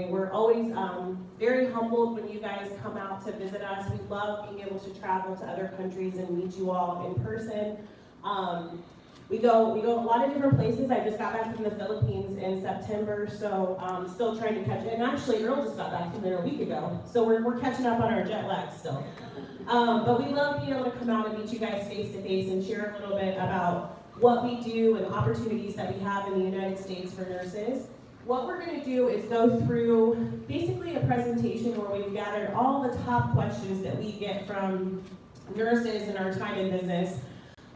We're always very humbled when you guys come out to visit us. We love being able to travel to other countries and meet you all in person. We go a lot of different places. I just got back from the Philippines in September, so still trying to catch it. And actually, Earl just got back from there a week ago, so we're catching up on our jet lag still. But we love being able to come out and meet you guys face to face and share a little bit about what we do and opportunities that we have in the United States for nurses. What we're going to do is go through basically a presentation where we've gathered all the top questions that we get from nurses in our time in business.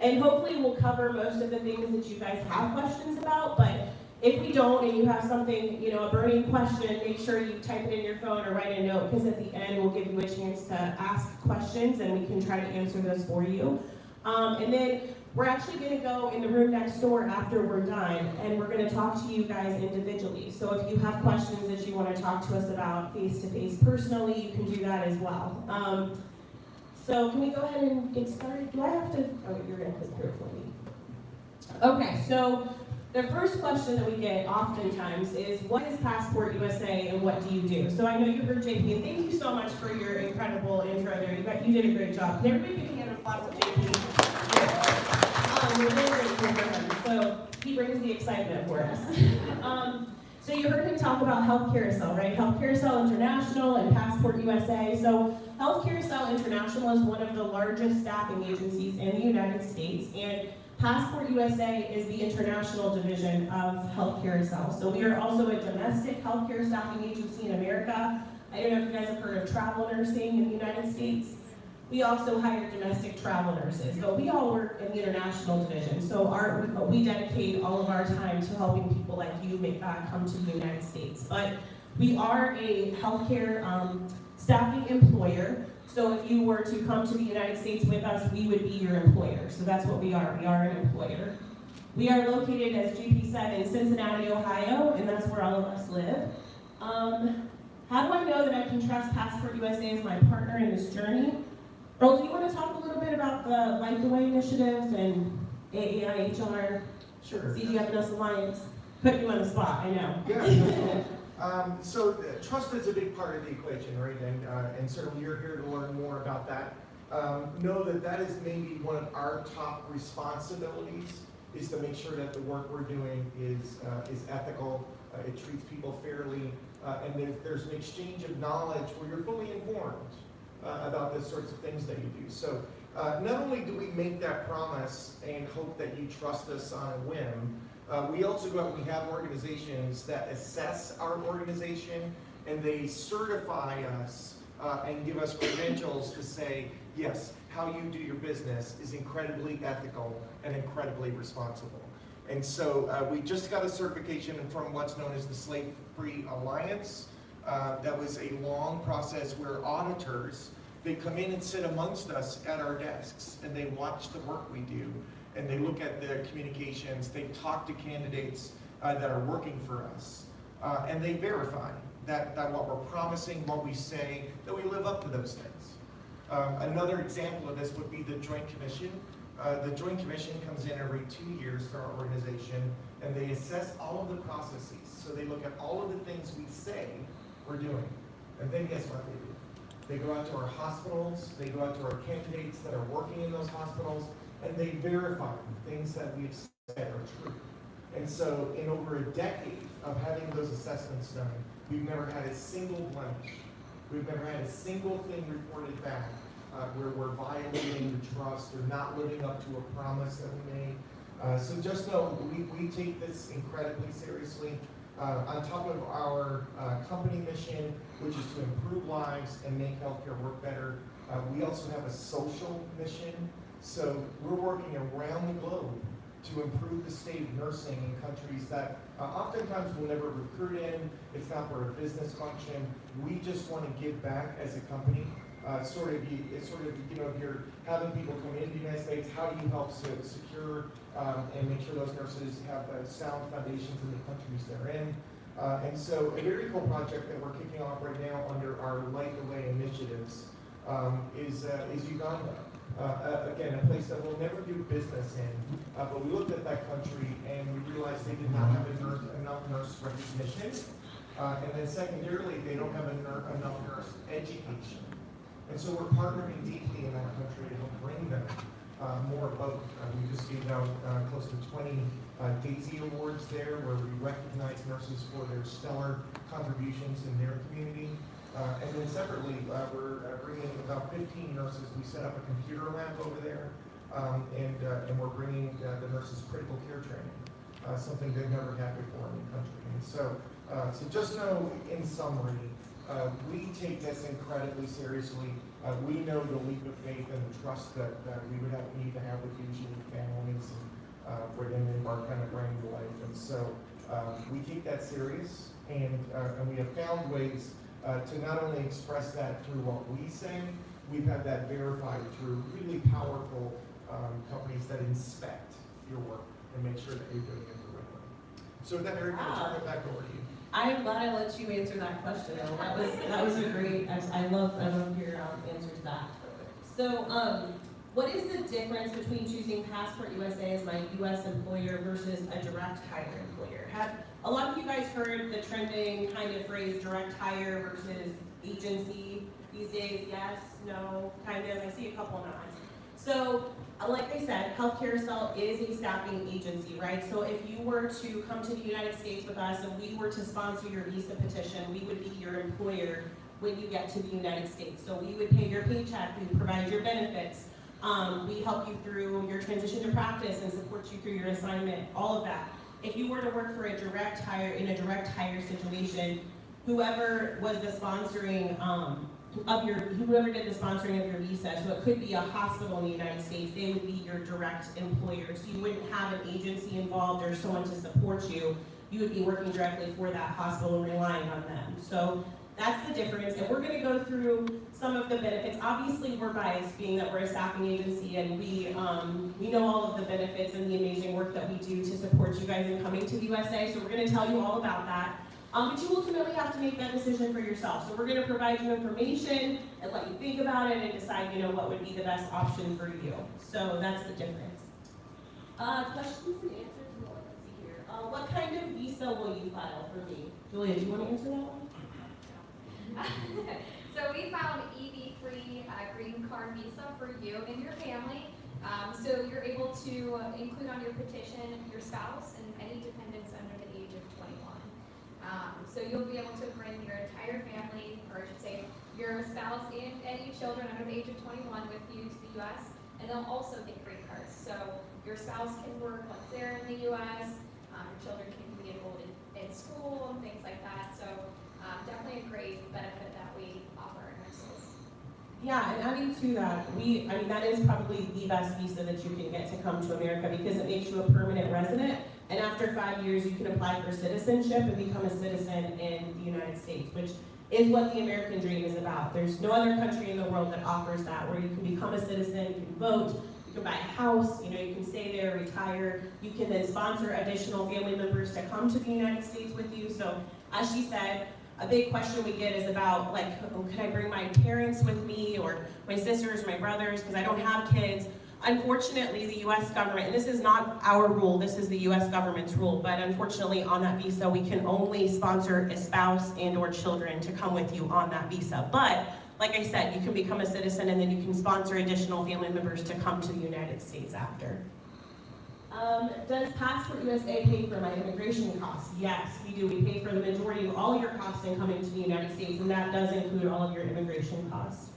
And hopefully we'll cover most of the things that you guys have questions about, but if we don't and you have something, a burning question, make sure you type it in your phone or write a note, because at the end we'll give you a chance to ask questions and we can try to answer those for you. And then we're actually going to go in the room next door after we're done, and we're going to talk to you guys individually. So if you have questions that you want to talk to us about face-to-face personally, you can do that as well. So can we go ahead and get started? Do I have to? Oh, you're going to click through it for me. Okay, so the first question that we get oftentimes is, what is PassportUSA and what do you do? So I know you heard JP, and thank you so much for your incredible intro there. You did a great job. Can everybody give a hand of applause to JP? We're really grateful for him. So he brings the excitement for us. So you heard him talk about Health Carousel, right? Health Carousel International and PassportUSA. So Health Carousel International is one of the largest staffing agencies in the United States, and PassportUSA is the international division of Health Carousel. So we are also a domestic healthcare staffing agency in America. I don't know if you guys have heard of travel nursing in the United States. We also hire domestic travel nurses, but we all work in the international division. So we dedicate all of our time to helping people like you come to the United States. But we are a healthcare staffing employer. So if you were to come to the United States with us, we would be your employer. So that's what we are. We are an employer. We are located, as JP said, in Cincinnati, Ohio, and that's where all of us live. How do I know that I can trust PassportUSA as my partner in this journey? Earl, do you want to talk a little bit about the Light the Way initiatives and AAIHR, Sure. CGFNS Alliance? Put you on the spot, I know. Yeah. So trust is a big part of the equation, right? And certainly you're here to learn more about that. Know that is maybe one of our top responsibilities, is to make sure that the work we're doing is ethical, it treats people fairly, and there's an exchange of knowledge where you're fully informed about the sorts of things that you do. So not only do we make that promise and hope that you trust us on a whim, we also go out and we have organizations that assess our organization, and they certify us and give us credentials to say, yes, how you do your business is incredibly ethical and incredibly responsible. And so we just got a certification from what's known as the Slave-Free Alliance. That was a long process where auditors, they come in and sit amongst us at our desks, and they watch the work we do, and they look at the communications, they talk to candidates that are working for us, and they verify that what we're promising, what we say, that we live up to those things. Another example of this would be the Joint Commission. The Joint Commission comes in every 2 years to our organization, and they assess all of the processes. So they look at all of the things we say we're doing. And then guess what they do? They go out to our hospitals, they go out to our candidates that are working in those hospitals, and they verify things that we've said are true. And so in over a decade of having those assessments done, we've never had a single blemish. We've never had a single thing reported back where we're violating the trust or not living up to a promise that we made. So just know we take this incredibly seriously. On top of our company mission, which is to improve lives and make healthcare work better, we also have a social mission. So we're working around the globe to improve the state of nursing in countries that oftentimes we'll never recruit in. It's not for a business function. We just want to give back as a company. If you're having people come into the United States, how do you help secure and make sure those nurses have sound foundations in the countries they're in? And so a very cool project that we're kicking off right now under our Light the Way initiatives is Uganda. Again, a place that we'll never do business in, but we looked at that country and we realized they did not have enough nurse recognition. And then secondarily, they don't have enough nurse education. And so we're partnering deeply in that country to help bring them more both. We just gave out close to 20 Daisy Awards there, where we recognize nurses for their stellar contributions in their community. And then separately, we're bringing about 15 nurses. We set up a computer lab over there, and we're bringing the nurses critical care training, something they've never had before in the country. And so just know, in summary, we take this incredibly seriously. We know the leap of faith and the trust that we would need to have with these unique families and for them to embark on a brand new life. And so we take that serious, and we have found ways to not only express that through what we say, we've had that verified through really powerful companies that inspect your work and make sure that you're doing it the right way. So with that, Eric, I'll turn it back over to you. I'm glad I let you answer that question. That was a great. I love your answer to that. So, what is the difference between choosing PassportUSA as my U.S. employer versus a direct hire employer? Have a lot of you guys heard the trending kind of phrase direct hire versus agency these days? Yes, no, kind of. I see a couple nods. So, like I said, Carousel is a staffing agency, right? So if you were to come to the United States with us and we were to sponsor your visa petition, we would be your employer when you get to the United States. So we would pay your paycheck, we provide your benefits, we help you through your transition to practice and support you through your assignment, all of that. If you were to work for a direct hire, in a direct hire situation, whoever was the sponsoring whoever did the sponsoring of your visa, so it could be a hospital in the United States, they would be your direct employer. So you wouldn't have an agency involved or someone to support you. You would be working directly for that hospital and relying on them. So that's the difference. And we're going to go through some of the benefits. Obviously, we're biased, being that we're a staffing agency, and we know all of the benefits and the amazing work that we do to support you guys in coming to the USA. So we're going to tell you all about that. But you ultimately have to make that decision for yourself. So we're going to provide you information and let you think about it and decide, what would be the best option for you. So that's the difference. Questions and answers? Well, let's see here. What kind of visa will you file for me? Julia, do you want to answer that one? So we filed EB-free green card visa for you and your family. So you're able to include on your petition your spouse and any dependents under the age of 21. So you'll be able to bring your entire family, or I should say your spouse and any children under the age of 21 with you to the U.S., and they'll also get green cards. So your spouse can work once they're in the U.S., your children can be enrolled in school and things like that. So definitely a great benefit that we offer our nurses. Yeah, and adding to that, that is probably the best visa that you can get to come to America, because it makes you a permanent resident. And after 5 years, you can apply for citizenship and become a citizen in the United States, which is what the American dream is about. There's no other country in the world that offers that, where you can become a citizen, you can vote, you can buy a house, you can stay there, retire. You can then sponsor additional family members to come to the United States with you. So as she said, a big question we get is about, can I bring my parents with me, or my sisters, my brothers, because I don't have kids. Unfortunately, the U.S. government, and this is not our rule, this is the U.S. government's rule, but unfortunately on that visa, we can only sponsor a spouse and or children to come with you on that visa. But, like I said, you can become a citizen and then you can sponsor additional family members to come to the United States after. Does PassportUSA pay for my immigration costs? Yes, we do. We pay for the majority of all your costs in coming to the United States, and that does include all of your immigration costs.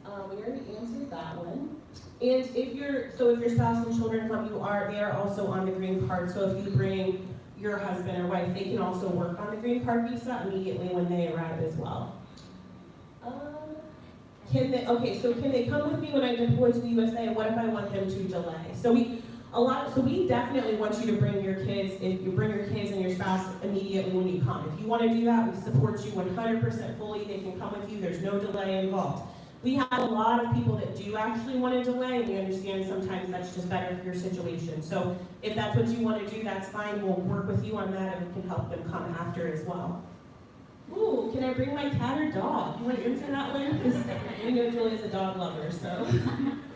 We already answered that one. And if your spouse and children come, they are also on the green card. So if you bring your husband or wife, they can also work on the green card visa immediately when they arrive as well. Can they come with me when I deploy to the USA? And what if I want them to delay? So we definitely want you to bring your kids. If you bring your kids and your spouse immediately when you come. If you want to do that, we support you 100% fully. They can come with you. There's no delay involved. We have a lot of people that do actually want to delay, and we understand sometimes that's just better for your situation. So if that's what you want to do, that's fine. We'll work with you on that, and we can help them come after as well. Ooh, can I bring my cat or dog? You want to answer that one? Because we know Julia's a dog lover, so.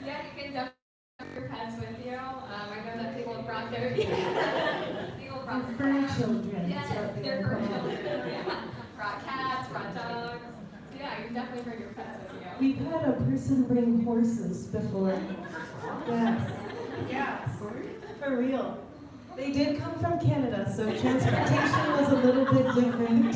Yeah, you can definitely bring your pets with you. I know that people have brought their For children. Yes, they're for children. Yeah. definitely bring your pets with you. We've had a person bring horses before. Yes. Yes. For real. They did come from Canada, so transportation was a little bit different.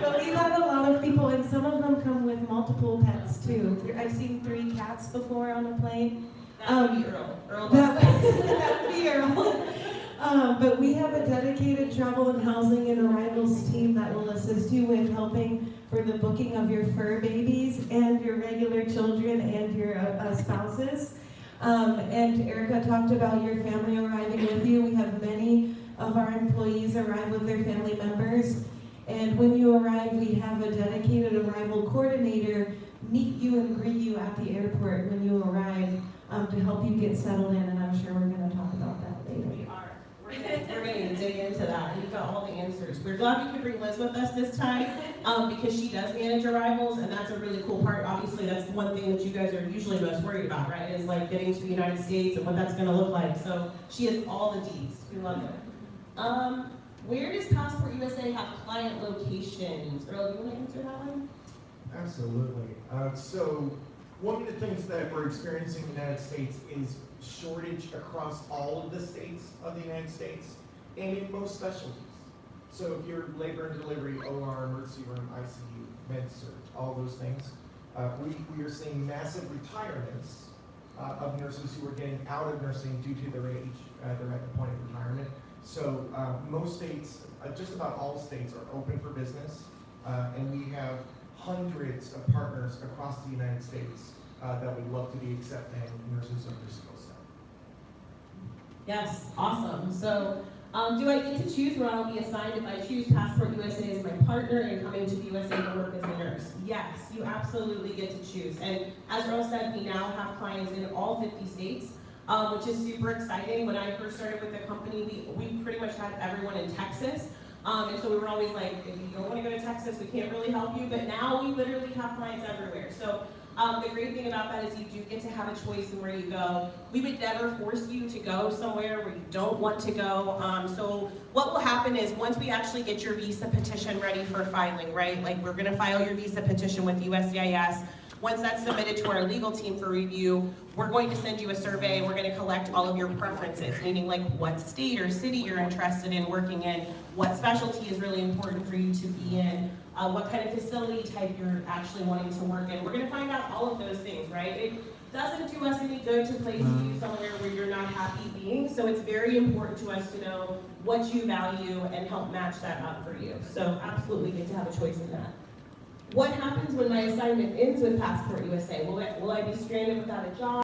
But we've had a lot of people, and some of them come with multiple pets too. I've seen 3 cats before on a plane. That would be Earl. Earl That would be Earl. But we have a dedicated travel and housing and arrivals team that will assist you with helping for the booking of your fur babies and your regular children and your spouses. And Erica talked about your family arriving with you. We have many of our employees arrive with their family members. And when you arrive, we have a dedicated arrival coordinator meet you and greet you at the airport when you arrive to help you get settled in. And I'm sure we're going to talk about that later. We are. We're going to dig into that. We've got all the answers. We're glad we could bring Liz with us this time because she does manage arrivals, and that's a really cool part. Obviously, that's the one thing that you guys are usually most worried about, right? Is like getting to the United States and what that's going to look like. So she has all the D's. We love her. Where does Passport USA have client locations? Earl, do you want to answer that one? Absolutely. So one of the things that we're experiencing in the United States is shortage across all of the states of the United States and in most specialties. So if you're labor and delivery, OR, emergency room, ICU, med surg, all those things, we are seeing massive retirements of nurses who are getting out of nursing due to their age. They're at the point of retirement. So most states, just about all states are open for business, and we have hundreds of partners across the United States that would love to be accepting nurses of their skill set. Yes, awesome. So do I get to choose where I'll be assigned if I choose Passport USA as my partner and coming to the USA to work as a nurse? Yes, you absolutely get to choose. And as Earl said, we now have clients in all 50 states, which is super exciting. When I first started with the company, we pretty much had everyone in Texas. And so we were always like, if you don't want to go to Texas, we can't really help you. But now we literally have clients everywhere. So the great thing about that is you do get to have a choice in where you go. We would never force you to go somewhere where you don't want to go. So what will happen is once we actually get your visa petition ready for filing, right? Like we're gonna file your visa petition with USCIS. Once that's submitted to our legal team for review, we're going to send you a survey. We're going to collect all of your preferences, meaning like what state or city you're interested in working in, what specialty is really important for you to be in, what kind of facility type you're actually wanting to work in. We're going to find out all of those things, right? It doesn't do us any good to place you somewhere where you're not happy being, so it's very important to us to know what you value and help match that up for you. So absolutely get to have a choice in that. What happens when my assignment ends with Passport USA? Will I be stranded without a job?